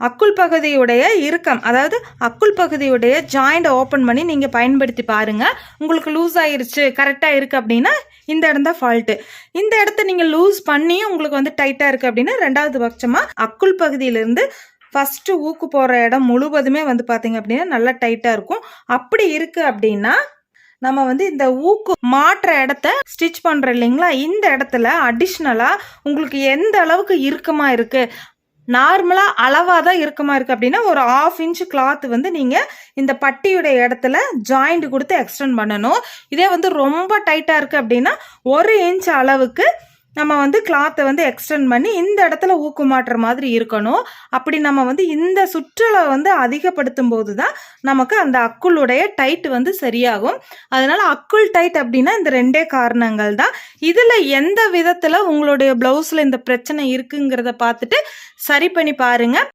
அக்குள் பகுதியுடைய இறுக்கம், அதாவது அக்குள் பகுதியுடைய joint open பண்ணி நீங்கள் பயன்படுத்தி பாருங்கள். உங்களுக்கு லூஸ் ஆயிருச்சு, கரெக்டாக இருக்குது அப்படின்னா இந்த இடம் தான் ஃபால்ட்டு. இந்த இடத்த நீங்கள் லூஸ் பண்ணி உங்களுக்கு வந்து டைட்டாக இருக்குது அப்படின்னா ரெண்டாவது பட்சமாக அக்குள் பகுதியிலேருந்து ஃபஸ்ட்டு ஊக்கு போகிற இடம் முழுவதுமே வந்து பார்த்தீங்க அப்படின்னா நல்லா டைட்டாக இருக்கும். அப்படி இருக்குது அப்படின்னா நம்ம வந்து இந்த ஊக்கு மாற்ற இடத்த ஸ்டிச் பண்ணுறோம் இல்லைங்களா, இந்த இடத்துல அடிஷ்னலாக உங்களுக்கு எந்த அளவுக்கு இறுக்கமாக இருக்குது, நார்மலாக அளவாக தான் இறுக்கமாக இருக்குது அப்படின்னா ஒரு 1/2 இன்ச்சு கிளாத் வந்து நீங்கள் இந்த பட்டியுடைய இடத்துல ஜாயிண்ட் கொடுத்து எக்ஸ்டெண்ட் பண்ணணும். இதே வந்து ரொம்ப டைட்டாக இருக்குது அப்படின்னா 1 இன்ச் அளவுக்கு நம்ம வந்து கிளாத்தை வந்து எக்ஸ்டெண்ட் பண்ணி இந்த இடத்துல ஊக்கு மாட்டுற மாதிரி இருக்கணும். அப்படி நம்ம வந்து இந்த சுற்றலை வந்து அதிகப்படுத்தும் போது தான் நமக்கு அந்த அக்குளுடைய டைட் வந்து சரியாகும். அதனால அக்குள் டைட் அப்படின்னா இந்த 2 காரணங்கள் தான். இதில் எந்த விதத்தில் உங்களுடைய ப்ளவுஸில் இந்த பிரச்சனை இருக்குங்கிறத பார்த்துட்டு சரி பண்ணி பாருங்கள்.